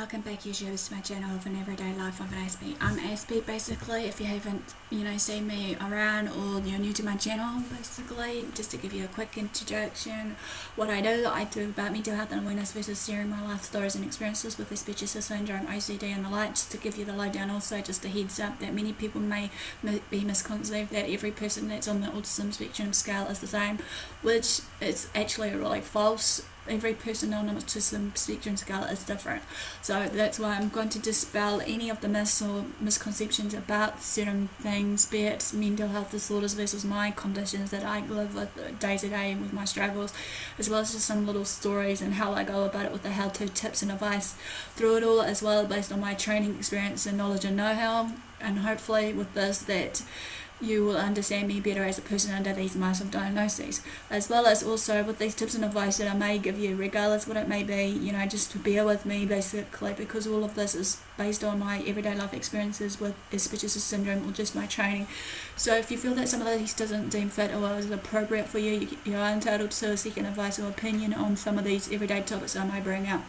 welcome back YouTubers to my channel of an everyday life of an Aspie. I'm Aspie basically. If you haven't seen me around or you're new to my channel, basically just to give you a quick introduction, what I do about mental health and awareness versus sharing my life stories and experiences with Aspergers Syndrome, OCD and the like, just to give you the lowdown. Also just a heads up that many people may be misconceived that every person that's on the autism spectrum scale is the same, which is actually really false. Every person on the autism spectrum scale is different, so that's why I'm going to dispel any of the myths or misconceptions about certain things, be it mental health disorders versus my conditions that I live with day to day with my struggles, as well as just some little stories and how I go about it with the how-to tips and advice through it all, as well based on my training experience and knowledge and know-how. And hopefully with this that you will understand me better as a person under these massive diagnoses, as well as also with these tips and advice that I may give you, regardless what it may be, just to bear with me basically, because all of this is based on my everyday life experiences with Aspergers Syndrome or just my training. So if you feel that some of these doesn't deem fit or is appropriate for you, you are entitled to seek an advice or opinion on some of these everyday topics I may bring out.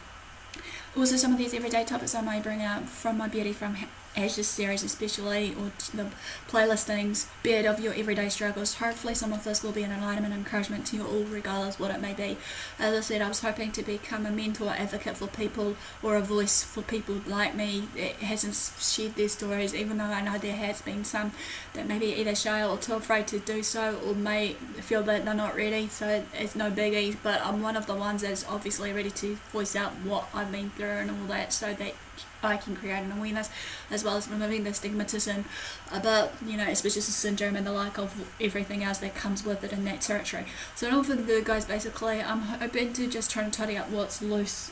Also, some of these everyday topics I may bring out from my Beauty from Ashes series especially, or the playlistings, be it of your everyday struggles. Hopefully some of this will be an enlightenment and encouragement to you all, regardless what it may be. As I said, I was hoping to become a mentor advocate for people, or a voice for people like me that hasn't shared their stories, even though I know there has been some that may be either shy or too afraid to do so, or may feel that they're not ready. So it's no biggie, but I'm one of the ones that's obviously ready to voice out what I've been through and all that, so that I can create an awareness, as well as removing the stigmatism about Aspergers syndrome and the like of everything else that comes with it in that territory. So in all for the good guys, basically I'm hoping to just try and tidy up what's loose,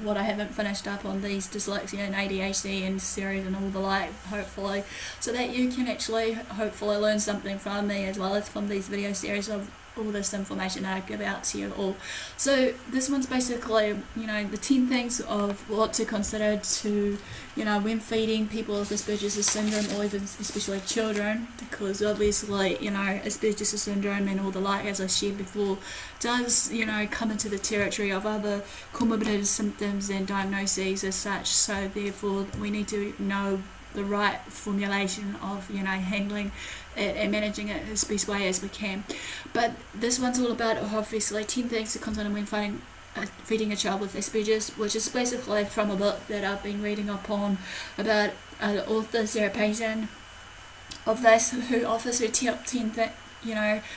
what I haven't finished up on these dyslexia and ADHD and series and all the like, hopefully, so that you can actually hopefully learn something from me, as well as from these video series of all this information that I give out to you all. So this one's basically the 10 things of what to consider to when feeding people with Aspergers syndrome, or even especially children, because obviously Aspergers syndrome and all the like, as I shared before, does come into the territory of other comorbid symptoms and diagnoses as such. So therefore we need to know the right formulation of handling it and managing it as best way as we can. But this one's all about obviously 10 things to consider when feeding a child with Aspergers, which is basically from a book that I've been reading up on about author Sarah Patton of this, who offers her top 10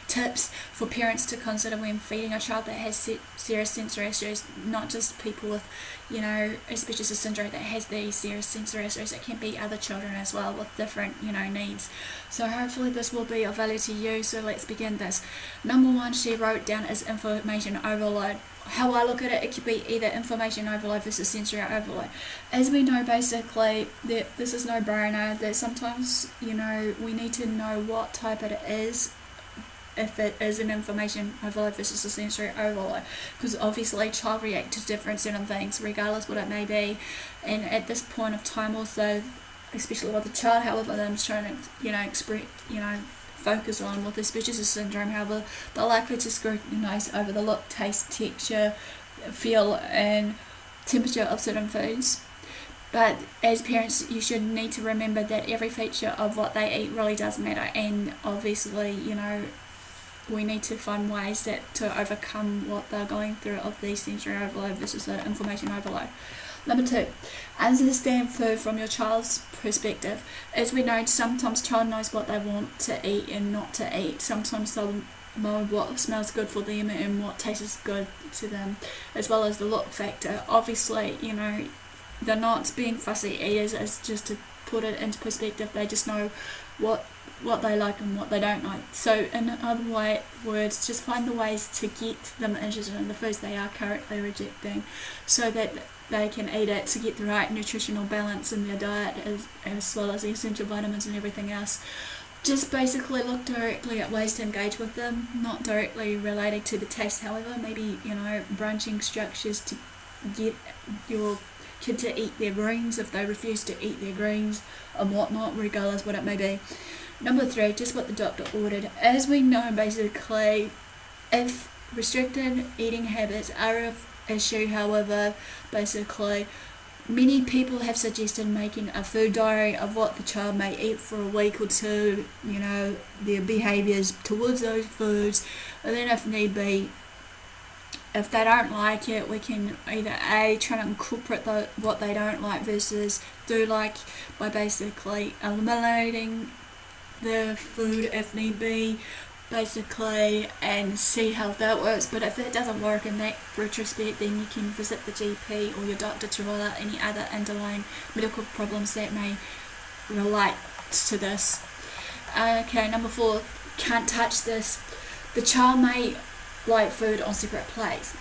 tips for parents to consider when feeding a child that has serious sensory issues, not just people with Aspergers syndrome that has these serious sensory issues. It can be other children as well with different needs. So hopefully this will be of value to you. So let's begin this. Number one she wrote down is information overload. How I look at it, it could be either information overload versus sensory overload. As we know basically that this is no brainer, that sometimes we need to know what type it is, if it is an information overload versus a sensory overload, because obviously a child reacts to different certain things regardless what it may be. And at this point of time also, especially with the child, however I'm trying to focus on with Aspergers syndrome, however they're likely to scrutinize over the look, taste, texture, feel and temperature of certain foods. But as parents, you should need to remember that every feature of what they eat really does matter, and obviously we need to find ways to overcome what they're going through of these sensory overload versus the information overload. Number two, understand food from your child's perspective. As we know, sometimes child knows what they want to eat and not to eat. Sometimes they'll know what smells good for them and what tastes good to them, as well as the look factor. Obviously, they're not being fussy eaters, as just to put it into perspective, they just know what they like and what they don't like. So in other words, just find the ways to get them interested in the foods they are currently rejecting, so that they can eat it to get the right nutritional balance in their diet, as well as the essential vitamins and everything else. Just basically look directly at ways to engage with them, not directly related to the taste, however, maybe brunching structures to get your kid to eat their greens if they refuse to eat their greens and whatnot, regardless what it may be. Number three, just what the doctor ordered. As we know basically, if restricted eating habits are an issue, however, basically Many people have suggested making a food diary of what the child may eat for a week or two, their behaviours towards those foods, and then if need be, if they don't like it, we can either try to incorporate what they don't like versus do like by basically eliminating the food if need be, basically, and see how that works. But if that doesn't work in that retrospect, then you can visit the GP or your doctor to rule out any other underlying medical problems that may relate to this. Okay, number 4, can't touch this. The child may like food on separate plates.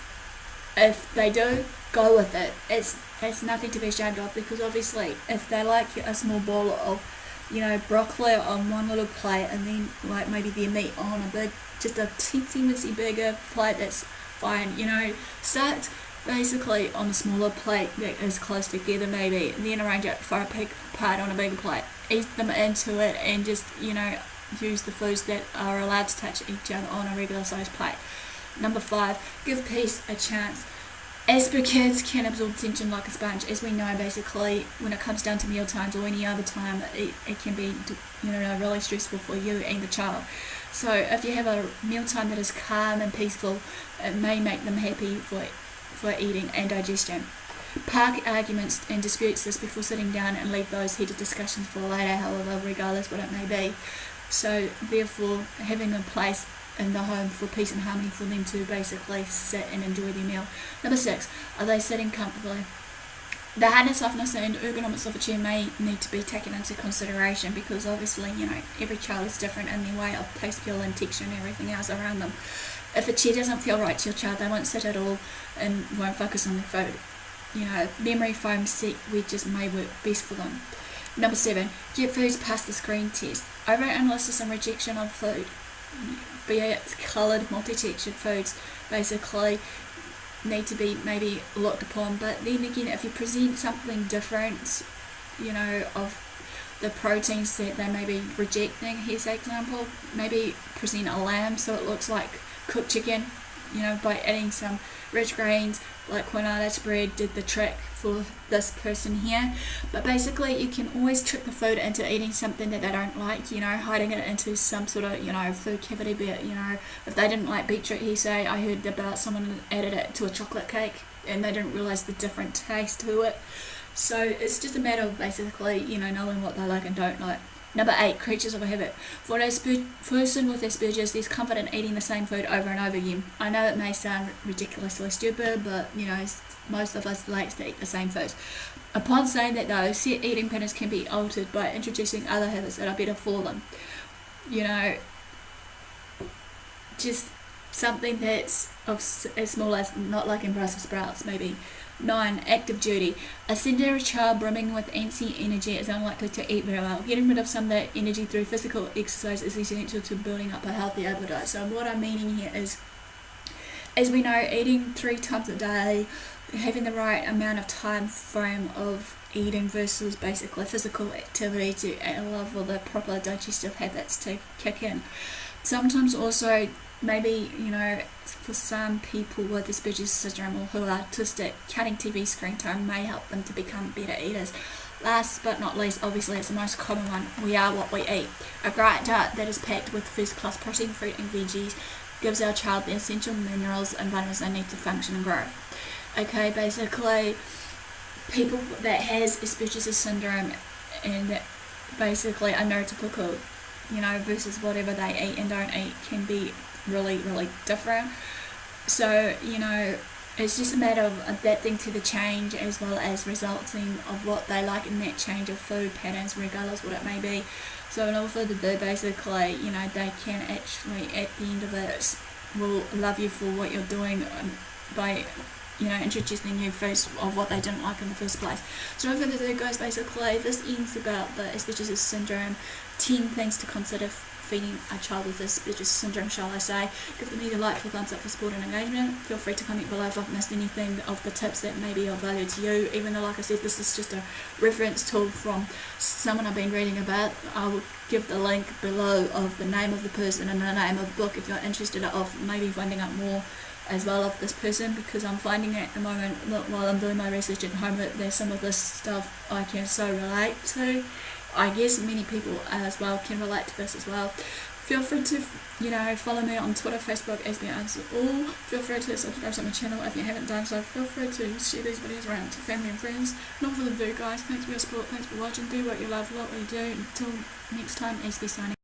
If they do, go with it. It's nothing to be ashamed of, because obviously if they like a small bowl of broccoli on one little plate, and then like maybe their meat on just a teensy bigger plate, that's fine. Start basically on a smaller plate that is close together maybe, and then arrange it for a big part on a bigger plate. Ease them into it and just use the foods that are allowed to touch each other on a regular sized plate. Number 5, give peace a chance. Asperger kids can absorb tension like a sponge. As we know, basically, when it comes down to meal times or any other time, it can be really stressful for you and the child. So if you have a mealtime that is calm and peaceful, it may make them happy for eating and digestion. Park arguments and disputes this before sitting down, and leave those heated discussions for later, however, regardless what it may be. So therefore, having a place in the home for peace and harmony for them to basically sit and enjoy their meal. Number 6, are they sitting comfortably? The hardness, softness and ergonomics of a chair may need to be taken into consideration, because obviously, every child is different in their way of taste, feel and texture and everything else around them. If a chair doesn't feel right to your child, they won't sit at all and won't focus on their food. Memory foam seat wedges may work best for them. Number 7, get foods past the screen test. Overanalysis and rejection of food, be it coloured, multi-textured foods, basically need to be maybe looked upon. But then again, if you present something different, of the proteins that they may be rejecting, here's an example, maybe present a lamb so it looks like cooked chicken, by adding some rich grains like quinoa spread did the trick for this person here. But basically, you can always trick the food into eating something that they don't like, hiding it into some sort of, food cavity bit. If they didn't like beetroot, I heard about someone added it to a chocolate cake and they didn't realise the different taste to it. So it's just a matter of basically, knowing what they like and don't like. Number 8, creatures of habit. For a person with Asperger's, there's comfort in eating the same food over and over again. I know it may sound ridiculously stupid, but most of us like to eat the same foods. Upon saying that though, set eating patterns can be altered by introducing other habits that are better for them. Just something that's as small as not liking Brussels sprouts maybe. 9, active duty. A sedentary child brimming with antsy energy is unlikely to eat very well. Getting rid of some of that energy through physical exercise is essential to building up a healthy appetite. So what I'm meaning here is, as we know, eating 3 times a day, having the right amount of time frame of eating versus basically physical activity to allow for the proper digestive habits to kick in. Sometimes also, maybe, for some people with Aspergers Syndrome or who are autistic, cutting TV screen time may help them to become better eaters. Last but not least, obviously it's the most common one, we are what we eat. A great diet that is packed with first-class protein, fruit and veggies gives our child the essential minerals and vitamins they need to function and grow. Okay, basically, people that has Aspergers Syndrome and that basically are neurotypical, versus whatever they eat and don't eat can be really, really different. So, it's just a matter of adapting to the change as well as resulting of what they like in that change of food patterns, regardless what it may be. So in all further ado, basically, they can actually, at the end of it, will love you for what you're doing by introducing new foods of what they didn't like in the first place. So no further ado, guys, basically this ends about the Aspergers Syndrome, 10 things to consider feeding a child with Aspergers Syndrome, shall I say. Give them either like or thumbs up for support and engagement. Feel free to comment below if I've missed anything of the tips that may be of value to you, even though, like I said, this is just a reference tool from someone I've been reading about. I will give the link below of the name of the person and the name of the book if you're interested of maybe finding out more as well of this person, because I'm finding at the moment while I'm doing my research at home that there's some of this stuff I can so relate to. I guess many people as well can relate to this as well. Feel free to, follow me on Twitter, Facebook, AspieAnswersAll. Feel free to subscribe to my channel if you haven't done so. Feel free to share these videos around to family and friends. And all for the do, guys. Thanks for your support. Thanks for watching. Do what you love, what you do. Until next time, Aspie signing.